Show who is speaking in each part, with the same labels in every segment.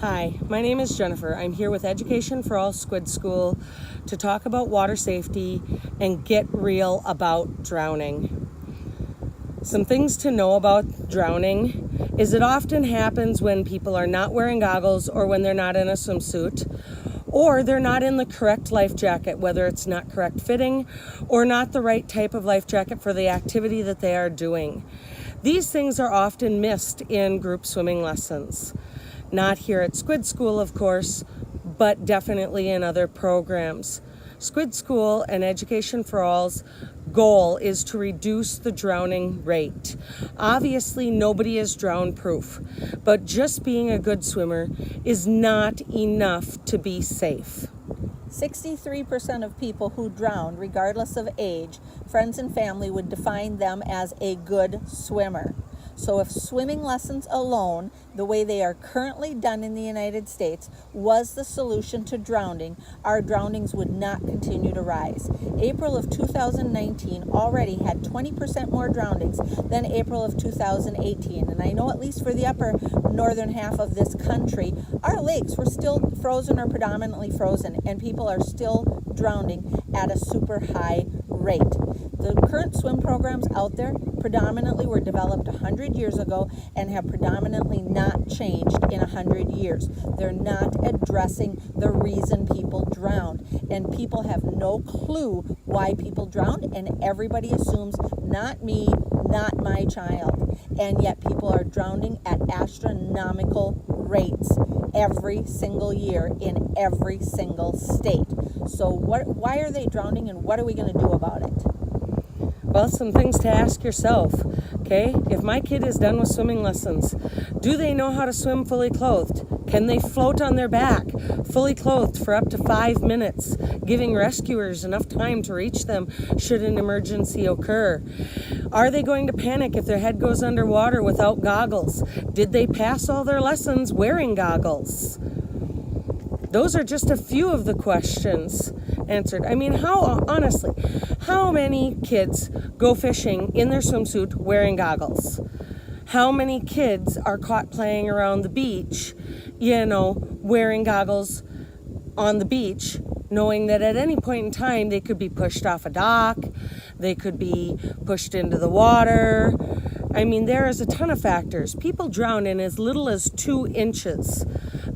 Speaker 1: Hi, my name is Jennifer. I'm here with Education for All Squid School to talk about water safety and get real about drowning. Some things to know about drowning is it often happens when people are not wearing goggles or when they're not in a swimsuit or they're not in the correct life jacket, whether it's not correct fitting or not the right type of life jacket for the activity that they are doing. These things are often missed in group swimming lessons. Not here at Squid School, of course, but definitely in other programs. Squid School and Education for All's goal is to reduce the drowning rate. Obviously, nobody is drown proof, but just being a good swimmer is not enough to be safe.
Speaker 2: 63% of people who drown, regardless of age, friends and family would define them as a good swimmer. So if swimming lessons alone, the way they are currently done in the United States, was the solution to drowning, our drownings would not continue to rise. April of 2019 already had 20% more drownings than April of 2018. And I know at least for the upper northern half of this country, our lakes were still frozen or predominantly frozen, and people are still drowning at a super high rate. The current swim programs out there predominantly were developed 100 years ago and have predominantly not changed in 100 years. They're not addressing the reason people drown, and people have no clue why people drown, and everybody assumes not me, not my child, and yet people are drowning at astronomical rates every single year in every single state. So why are they drowning, and what are we going to do about it?
Speaker 1: Well, some things to ask yourself, okay? If my kid is done with swimming lessons, do they know how to swim fully clothed? Can they float on their back, fully clothed for up to 5 minutes, giving rescuers enough time to reach them should an emergency occur? Are they going to panic if their head goes underwater without goggles? Did they pass all their lessons wearing goggles? Those are just a few of the questions answered. I mean, honestly, how many kids go fishing in their swimsuit wearing goggles? How many kids are caught playing around the beach, wearing goggles on the beach, knowing that at any point in time they could be pushed off a dock, they could be pushed into the water. I mean, there is a ton of factors. People drown in as little as 2 inches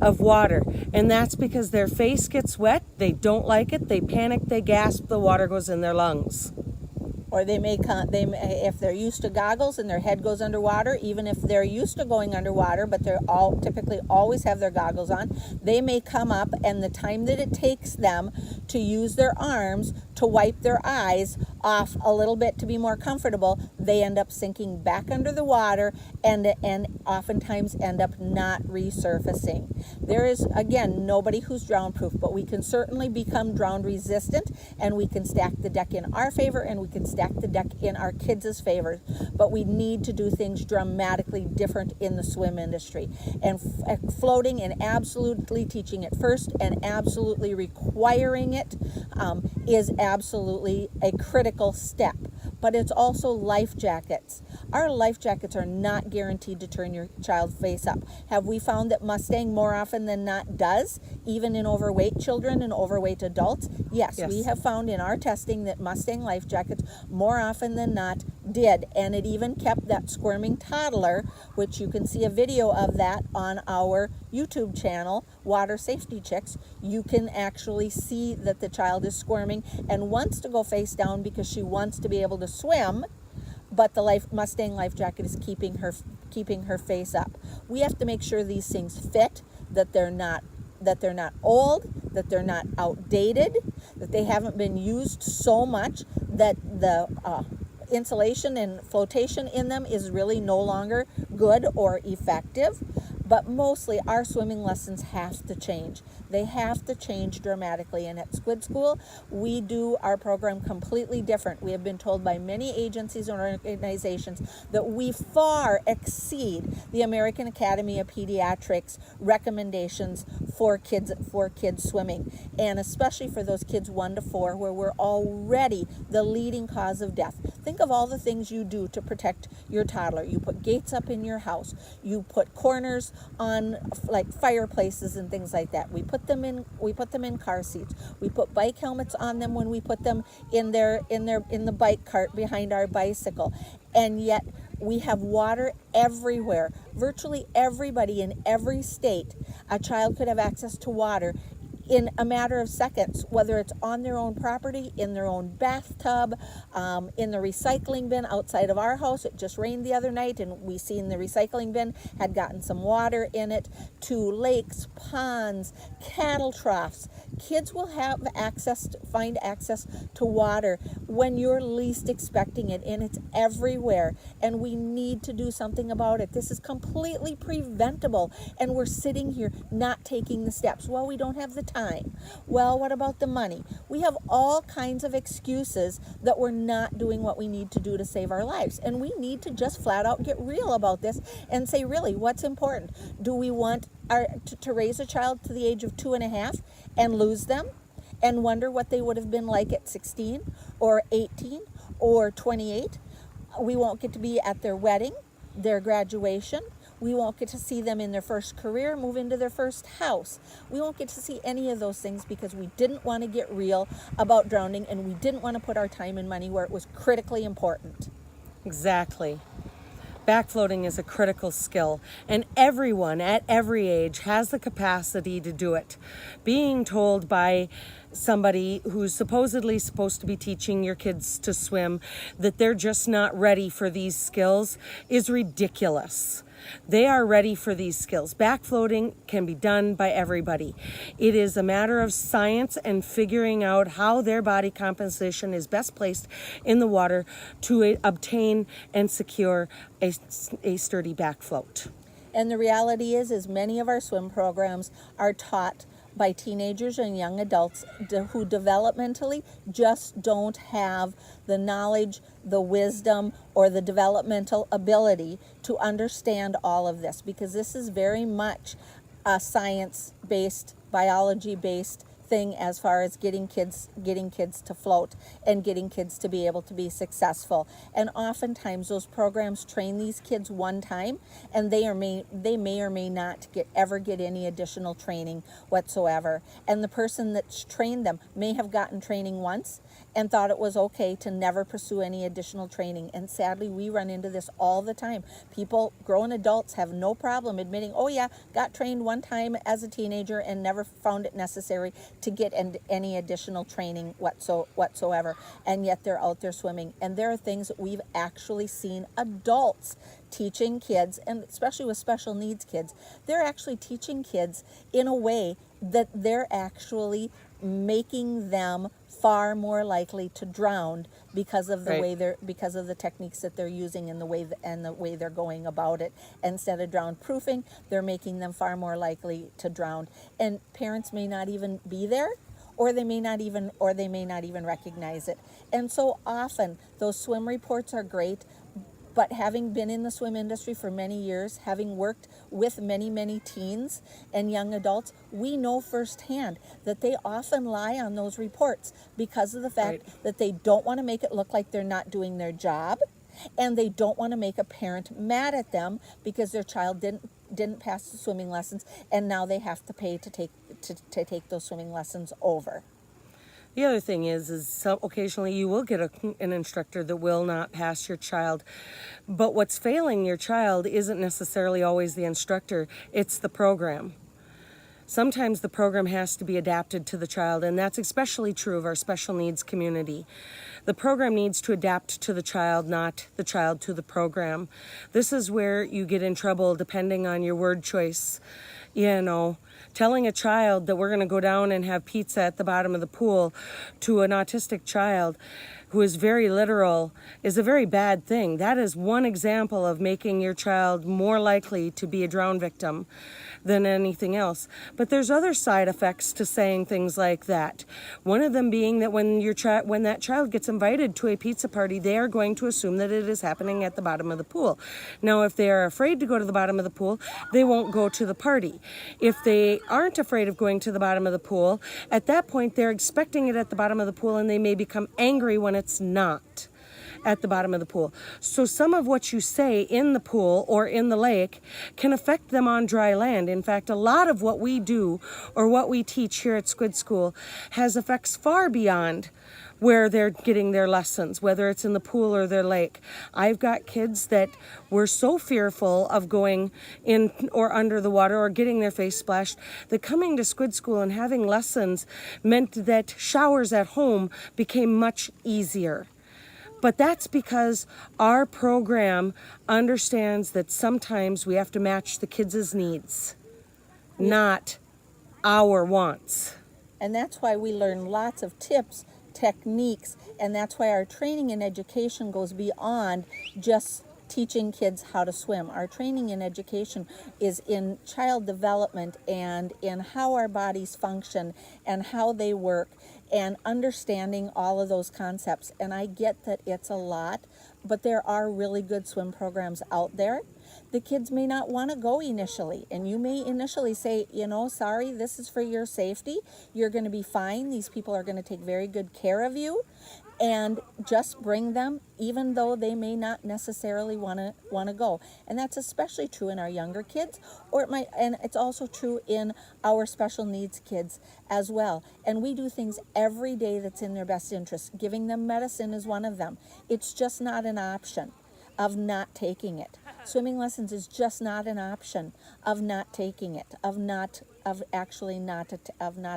Speaker 1: of water, and that's because their face gets wet, they don't like it, they panic, they gasp, the water goes in their lungs.
Speaker 2: Or they may, if they're used to goggles and their head goes underwater, even if they're used to going underwater, but they're typically always have their goggles on, they may come up, and the time that it takes them to use their arms to wipe their eyes off a little bit to be more comfortable, they end up sinking back under the water and oftentimes end up not resurfacing. There is, again, nobody who's drown proof, but we can certainly become drown resistant, and we can stack the deck in our favor, and we can stack the deck in our kids' favor. But we need to do things dramatically different in the swim industry. And floating and absolutely teaching it first and absolutely requiring it is absolutely a critical step. But it's also life jackets. Our life jackets are not guaranteed to turn your child face up. Have we found that Mustang more often than not does, even in overweight children and overweight adults? Yes, we have found in our testing that Mustang life jackets more often than not did, and it even kept that squirming toddler, which you can see a video of that on our YouTube channel, Water Safety Chicks. You can actually see that the child is squirming and wants to go face down because she wants to be able to swim, but the Mustang life jacket is keeping her face up. We have to make sure these things fit, that they're not old, that they're not outdated, that they haven't been used so much that the insulation and flotation in them is really no longer good or effective. But mostly our swimming lessons have to change. They have to change dramatically. And at Squid School, we do our program completely different. We have been told by many agencies and organizations that we far exceed the American Academy of Pediatrics recommendations for kids swimming, and especially for those kids 1 to 4, where we're already the leading cause of death. Think of all the things you do to protect your toddler. You put gates up in your house. You put corners on like fireplaces and things like that. We put them in car seats. We put bike helmets on them when we put them in the bike cart behind our bicycle. And yet we have water everywhere. Virtually everybody in every state, a child could have access to water in a matter of seconds, whether it's on their own property, in their own bathtub, in the recycling bin outside of our house. It just rained the other night and we seen the recycling bin had gotten some water in it, to lakes, ponds, cattle troughs. Kids will have find access to water when you're least expecting it, and it's everywhere, and we need to do something about it. This is completely preventable, and we're sitting here not taking the steps. Well, we don't have the time. Well, what about the money? We have all kinds of excuses that we're not doing what we need to do to save our lives, and we need to just flat out get real about this and say, really, what's important? Do we want to raise a child to the age of 2.5 and lose them and wonder what they would have been like at 16 or 18 or 28? We won't get to be at their wedding, their graduation. We won't get to see them in their first career, move into their first house. We won't get to see any of those things because we didn't want to get real about drowning, and we didn't want to put our time and money where it was critically important.
Speaker 1: Exactly. Backfloating is a critical skill, and everyone at every age has the capacity to do it. Being told by somebody who's supposedly supposed to be teaching your kids to swim that they're just not ready for these skills is ridiculous. They are ready for these skills. Backfloating can be done by everybody. It is a matter of science and figuring out how their body composition is best placed in the water to obtain and secure a sturdy backfloat.
Speaker 2: And the reality is many of our swim programs are taught by teenagers and young adults who developmentally just don't have the knowledge, the wisdom, or the developmental ability to understand all of this, because this is very much a science-based, biology-based thing as far as getting kids to float and getting kids to be able to be successful. And oftentimes those programs train these kids one time, and they may or may not ever get any additional training whatsoever. And the person that's trained them may have gotten training once and thought it was okay to never pursue any additional training. And sadly, we run into this all the time. People, grown adults, have no problem admitting, oh yeah, got trained one time as a teenager and never found it necessary to get any additional training whatsoever. And yet they're out there swimming. And there are things that we've actually seen adults teaching kids, and especially with special needs kids, they're actually teaching kids in a way that they're actually making them far more likely to drown because of the way because of the techniques that they're using and the way they're going about it. Instead of drown proofing, they're making them far more likely to drown. And parents may not even be there, or they may not even recognize it. And so often those swim reports are great, but having been in the swim industry for many years, having worked with many, many teens and young adults, we know firsthand that they often lie on those reports because of the fact that they don't want to make it look like they're not doing their job, and they don't want to make a parent mad at them because their child didn't pass the swimming lessons, and now they have to pay to take those swimming lessons over.
Speaker 1: The other thing is so occasionally you will get an instructor that will not pass your child. But what's failing your child isn't necessarily always the instructor, it's the program. Sometimes the program has to be adapted to the child, and that's especially true of our special needs community. The program needs to adapt to the child, not the child to the program. This is where you get in trouble depending on your word choice. You know, telling a child that we're going to go down and have pizza at the bottom of the pool to an autistic child who is very literal is a very bad thing. That is one example of making your child more likely to be a drown victim than anything else. But there's other side effects to saying things like that. One of them being that when that child gets invited to a pizza party, they are going to assume that it is happening at the bottom of the pool. Now, if they are afraid to go to the bottom of the pool, they won't go to the party. If they aren't afraid of going to the bottom of the pool, at that point they're expecting it at the bottom of the pool, and they may become angry when it's not. at the bottom of the pool. So some of what you say in the pool or in the lake can affect them on dry land. In fact, a lot of what we do or what we teach here at Squid School has effects far beyond where they're getting their lessons, whether it's in the pool or their lake. I've got kids that were so fearful of going in or under the water or getting their face splashed that coming to Squid School and having lessons meant that showers at home became much easier. But that's because our program understands that sometimes we have to match the kids' needs, not our wants.
Speaker 2: And that's why we learn lots of tips, techniques, and that's why our training and education goes beyond just teaching kids how to swim. Our training and education is in child development and in how our bodies function and how they work and understanding all of those concepts. And I get that it's a lot, but there are really good swim programs out there. The kids may not want to go initially, and you may initially say, sorry, this is for your safety. You're going to be fine. These people are going to take very good care of you, and just bring them, even though they may not necessarily want to go. And that's especially true in our younger kids, and it's also true in our special needs kids as well. And we do things every day that's in their best interest. Giving them medicine is one of them. It's just not an option of not taking it. Swimming lessons is just not an option of not taking it, of not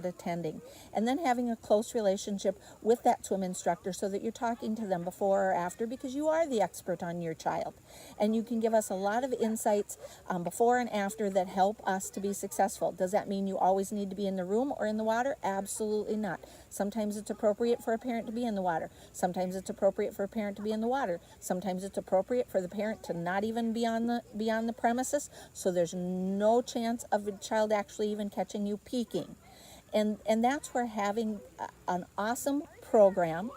Speaker 2: attending. And then having a close relationship with that swim instructor so that you're talking to them before or after, because you are the expert on your child. And you can give us a lot of insights before and after that help us to be successful. Does that mean you always need to be in the room or in the water? Absolutely not. Sometimes it's appropriate for a parent to be in the water. Sometimes it's appropriate for a parent to be in the water. Sometimes it's appropriate for the parent to not even be on the premises, so there's no chance of a child actually even catching you peeking. And that's where having an awesome program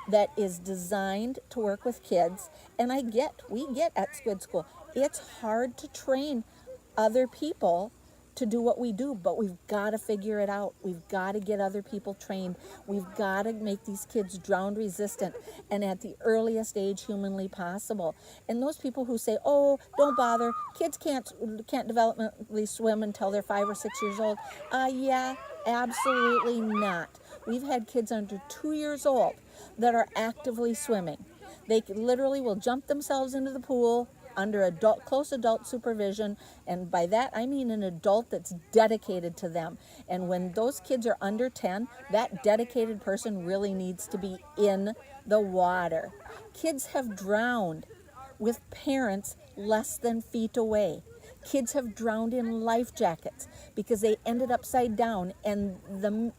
Speaker 2: that is designed to work with kids, and we get at Squid School, it's hard to train other people to do what we do, but we've got to figure it out. We've got to get other people trained. We've got to make these kids drown resistant and at the earliest age humanly possible. And those people who say, oh, don't bother, kids can't developmentally swim until they're 5 or 6 years old. Yeah, absolutely not. We've had kids under 2 years old that are actively swimming. They literally will jump themselves into the pool under close adult supervision, and by that I mean an adult that's dedicated to them. And when those kids are under 10, that dedicated person really needs to be in the water. Kids have drowned with parents less than feet away. Kids have drowned in life jackets because they ended upside down, and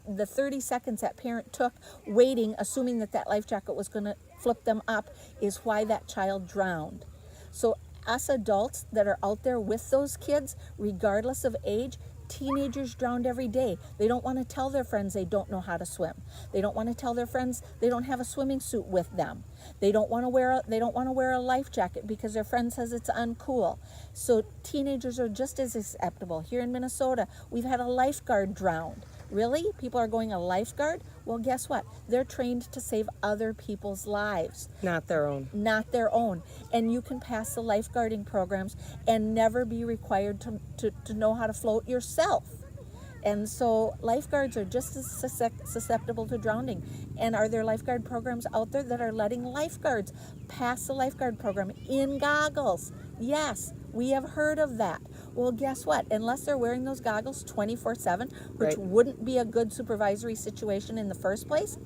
Speaker 2: the 30 seconds that parent took waiting, assuming that life jacket was going to flip them up, is why that child drowned. So us adults that are out there with those kids, regardless of age, teenagers drowned every day. They don't want to tell their friends they don't know how to swim. They don't want to tell their friends they don't have a swimming suit with them. They don't want to wear a life jacket because their friend says it's uncool. So teenagers are just as susceptible. Here in Minnesota, we've had a lifeguard drowned. Really? People are going a lifeguard? Well, guess what? They're trained to save other people's lives.
Speaker 1: Not their own.
Speaker 2: Not their own. And you can pass the lifeguarding programs and never be required to know how to float yourself. And so lifeguards are just as susceptible to drowning. And are there lifeguard programs out there that are letting lifeguards pass the lifeguard program in goggles? Yes, we have heard of that. Well, guess what? Unless they're wearing those goggles 24/7, which
Speaker 1: Right.
Speaker 2: wouldn't be a good supervisory situation in the first place,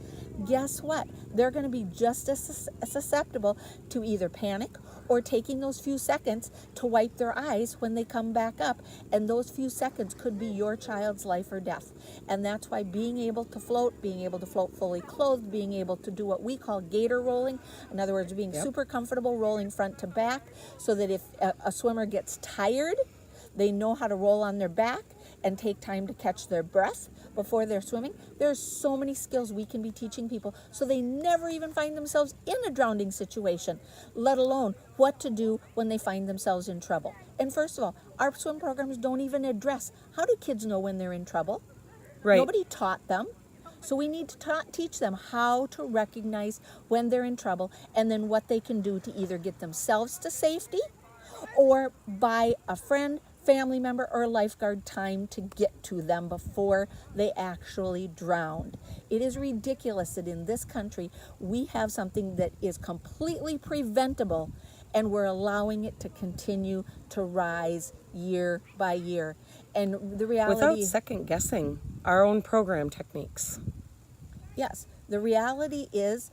Speaker 2: guess what? They're going to be just as susceptible to either panic or taking those few seconds to wipe their eyes when they come back up. And those few seconds could be your child's life or death. And that's why being able to float fully clothed, being able to do what we call gator rolling, in other words, being super comfortable rolling front to back, so that if a swimmer gets tired, they know how to roll on their back and take time to catch their breath before they're swimming. There's so many skills we can be teaching people so they never even find themselves in a drowning situation, let alone what to do when they find themselves in trouble. And first of all, our swim programs don't even address how do kids know when they're in trouble.
Speaker 1: Right.
Speaker 2: Nobody taught them. So we need to teach them how to recognize when they're in trouble and then what they can do to either get themselves to safety or buy a friend, family member, or lifeguard time to get to them before they actually drowned. It is ridiculous that in this country we have something that is completely preventable and we're allowing it to continue to rise year by year. And the reality
Speaker 1: Without second guessing our own program techniques.
Speaker 2: Yes, the reality is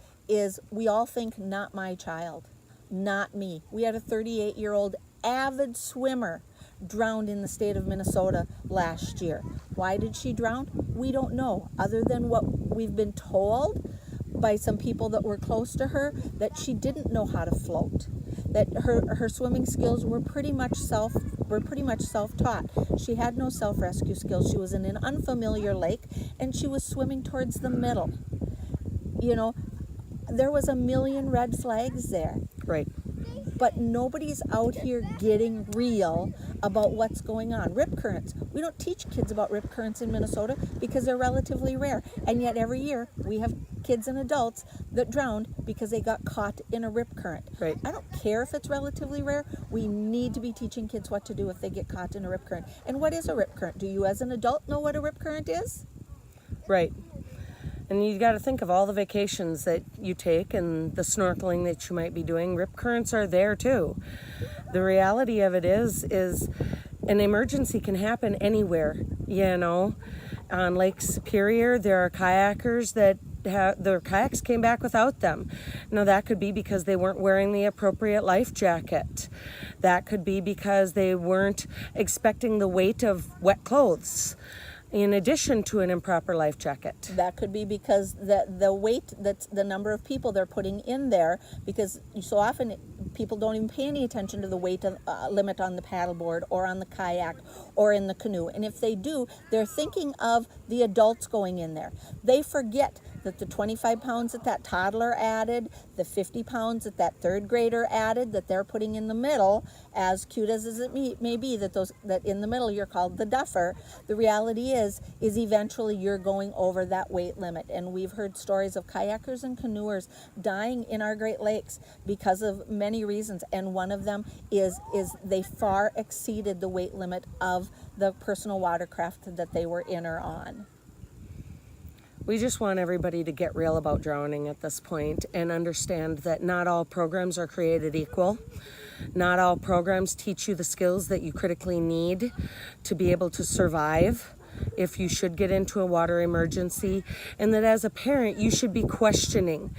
Speaker 2: we all think not my child, not me. We had a 38-year-old avid swimmer drowned in the state of Minnesota last year. Why did she drown? We don't know, other than what we've been told by some people that were close to her, that she didn't know how to float, that her swimming skills were pretty much self-taught. She had no self-rescue skills. She was in an unfamiliar lake and she was swimming towards the middle. You know, there was a million red flags there.
Speaker 1: Right.
Speaker 2: But nobody's out here getting real about what's going on. Rip currents. We don't teach kids about rip currents in Minnesota because they're relatively rare. And yet every year we have kids and adults that drowned because they got caught in a rip current.
Speaker 1: Right.
Speaker 2: I don't care if it's relatively rare. We need to be teaching kids what to do if they get caught in a rip current. And what is a rip current? Do you as an adult know what a rip current is?
Speaker 1: Right. And you got to think of all the vacations that you take and the snorkeling that you might be doing. Rip currents are there too. The reality of it is an emergency can happen anywhere. You know, on Lake Superior, there are kayakers that their kayaks came back without them. Now that could be because they weren't wearing the appropriate life jacket. That could be because they weren't expecting the weight of wet clothes, in addition to an improper life jacket.
Speaker 2: That could be because the weight, that's the number of people they're putting in there, because so often people don't even pay any attention to the weight limit on the paddleboard or on the kayak or in the canoe. And if they do, they're thinking of the adults going in there. They forget that the 25 pounds that toddler added, the 50 pounds that third grader added, that they're putting in the middle, as cute as it may be, that in the middle you're called the duffer. The reality is eventually you're going over that weight limit. And we've heard stories of kayakers and canoers dying in our Great Lakes because of many reasons. And one of them is they far exceeded the weight limit of the personal watercraft that they were in or on.
Speaker 1: We just want everybody to get real about drowning at this point and understand that not all programs are created equal. Not all programs teach you the skills that you critically need to be able to survive if you should get into a water emergency, and that as a parent you should be questioning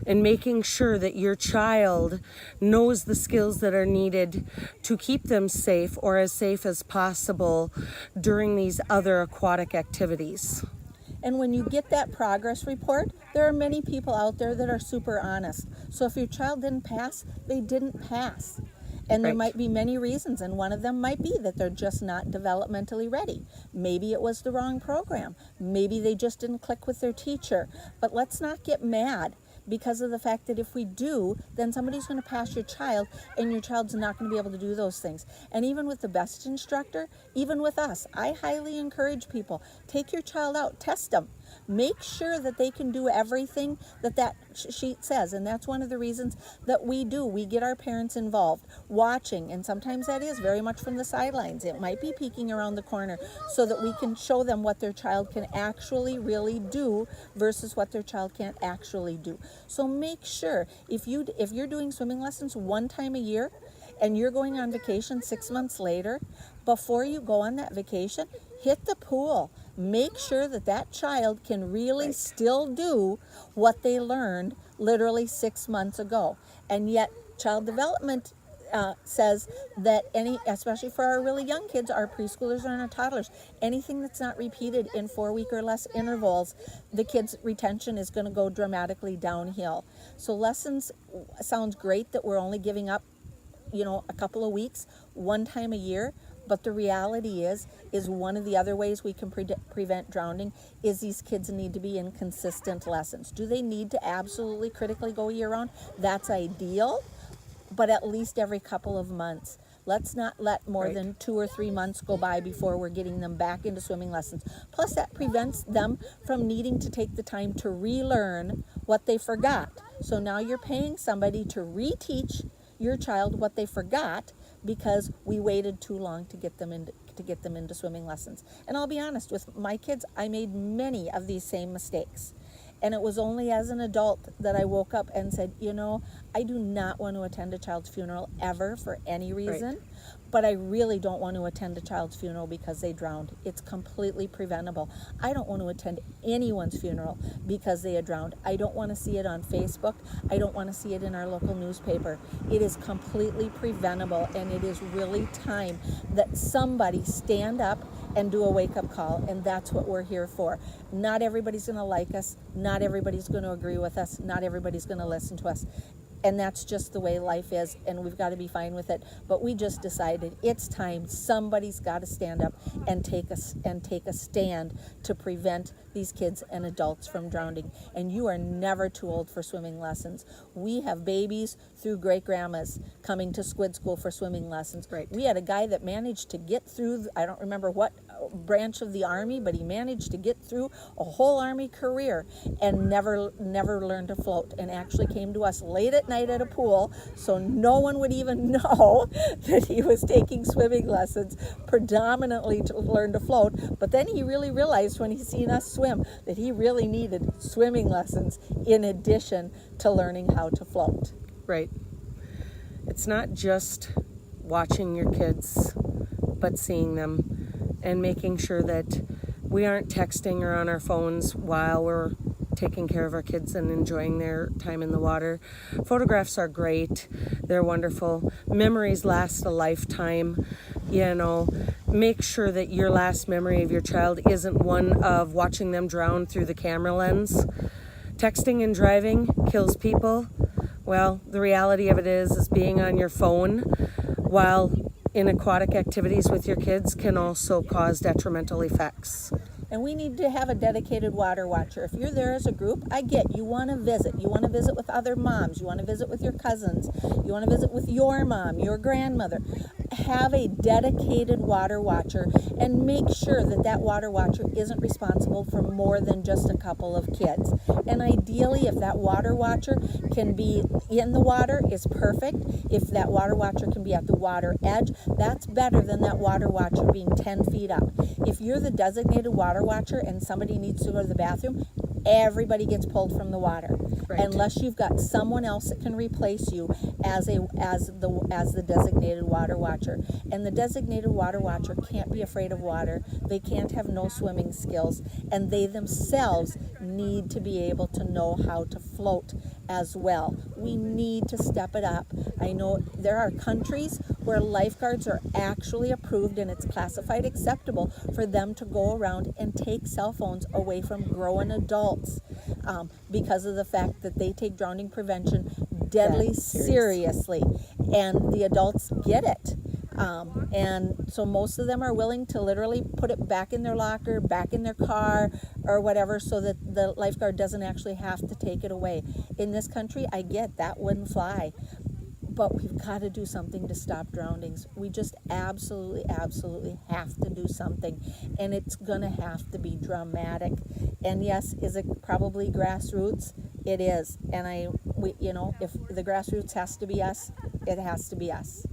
Speaker 1: and making sure that your child knows the skills that are needed to keep them safe or as safe as possible during these other aquatic activities.
Speaker 2: And when you get that progress report, there are many people out there that are super honest. So if your child didn't pass, they didn't pass. And there might be many reasons, and one of them might be that they're just not developmentally ready. Maybe it was the wrong program. Maybe they just didn't click with their teacher. But let's not get mad because of the fact that if we do, then somebody's going to pass your child and your child's not going to be able to do those things. And even with the best instructor, even with us, I highly encourage people, take your child out, test them. Make sure that they can do everything that sheet says. And that's one of the reasons that we do. We get our parents involved, watching, and sometimes that is very much from the sidelines. It might be peeking around the corner so that we can show them what their child can actually really do versus what their child can't actually do. So make sure, if you're doing swimming lessons one time a year and you're going on vacation 6 months later, before you go on that vacation, hit the pool. Make sure that child can really still do what they learned literally 6 months ago. And yet child development says that especially for our really young kids, our preschoolers and our toddlers, anything that's not repeated in 4-week or less intervals, the kids' retention is going to go dramatically downhill. So lessons sounds great that we're only giving up, a couple of weeks, one time a year. But the reality is one of the other ways we can prevent drowning is these kids need to be in consistent lessons. Do they need to absolutely critically go year round? That's ideal, but at least every couple of months. Let's not let more
Speaker 1: Right.
Speaker 2: than 2 or 3 months go by before we're getting them back into swimming lessons. Plus, that prevents them from needing to take the time to relearn what they forgot. So now you're paying somebody to reteach your child what they forgot because we waited too long to get them into swimming lessons. And I'll be honest, with my kids, I made many of these same mistakes. And it was only as an adult that I woke up and said, you know, I do not want to attend a child's funeral ever for any reason. But I really don't want to attend a child's funeral because they drowned. It's completely preventable. I don't want to attend anyone's funeral because they had drowned. I don't want to see it on Facebook. I don't want to see it in our local newspaper. It is completely preventable, and it is really time that somebody stand up and do a wake-up call, and that's what we're here for. Not everybody's going to like us. Not everybody's going to agree with us. Not everybody's going to listen to us. And that's just the way life is, and we've got to be fine with it. But we just decided it's time. Somebody's got to stand up and take a stand to prevent these kids and adults from drowning. And you are never too old for swimming lessons. We have babies through great-grandmas coming to Squid School for swimming lessons.
Speaker 1: Right.
Speaker 2: We had a guy that managed to get through, I don't remember what branch of the Army, but he managed to get through a whole Army career and never learned to float, and actually came to us late at night at a pool so no one would even know that he was taking swimming lessons predominantly to learn to float. But then he really realized when he seen us swim that he really needed swimming lessons in addition to learning how to float.
Speaker 1: Right. It's not just watching your kids, but seeing them and making sure that we aren't texting or on our phones while we're taking care of our kids and enjoying their time in the water. Photographs are great. They're wonderful. Memories last a lifetime. You know, make sure that your last memory of your child isn't one of watching them drown through the camera lens. Texting and driving kills people. Well, the reality of it is being on your phone while in aquatic activities with your kids can also cause detrimental effects.
Speaker 2: And we need to have a dedicated water watcher. If you're there as a group, I get you want to visit. You want to visit with other moms. You want to visit with your cousins. You want to visit with your mom, your grandmother. Have a dedicated water watcher and make sure that that water watcher isn't responsible for more than just a couple of kids. And ideally, if that water watcher can be in the water, is perfect. If that water watcher can be at the water edge, that's better than that water watcher being 10 feet up. If you're the designated water watcher and somebody needs to go to the bathroom, everybody gets pulled from the water.
Speaker 1: Right.
Speaker 2: Unless you've got someone else that can replace you as the designated water watcher. And the designated water watcher can't be afraid of water. They can't have no swimming skills, and they themselves need to be able to know how to float as well. We need to step it up. I know there are countries where lifeguards are actually approved and it's classified acceptable for them to go around and take cell phones away from grown adults because of the fact that they take drowning prevention deadly seriously, and the adults get it. And so most of them are willing to literally put it back in their locker, back in their car, or whatever, so that the lifeguard doesn't actually have to take it away. In this country, I get that wouldn't fly. But we've got to do something to stop drownings. We just absolutely have to do something. And it's going to have to be dramatic. And yes, is it probably grassroots? It is. And if the grassroots has to be us, it has to be us.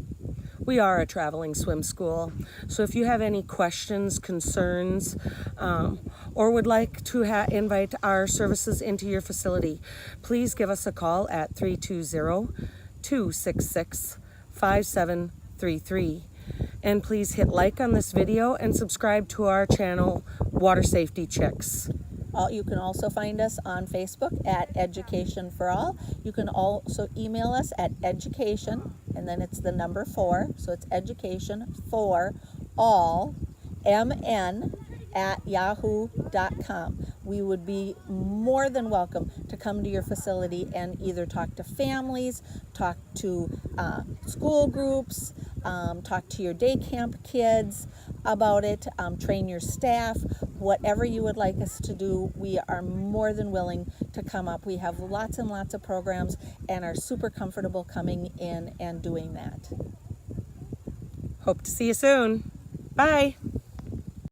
Speaker 1: We are a traveling swim school, so if you have any questions, concerns, or would like to invite our services into your facility, please give us a call at 320-266-5733. And please hit like on this video and subscribe to our channel, Water Safety Chicks.
Speaker 2: You can also find us on Facebook at Education for All. You can also email us at education, and then it's the number 4, so it's education for all, MN, at yahoo.com. We would be more than welcome to come to your facility and either talk to families, talk to school groups, talk to your day camp kids about it, train your staff, whatever you would like us to do. We are more than willing to come up. We have lots and lots of programs and are super comfortable coming in and doing that.
Speaker 1: Hope to see you soon. Bye.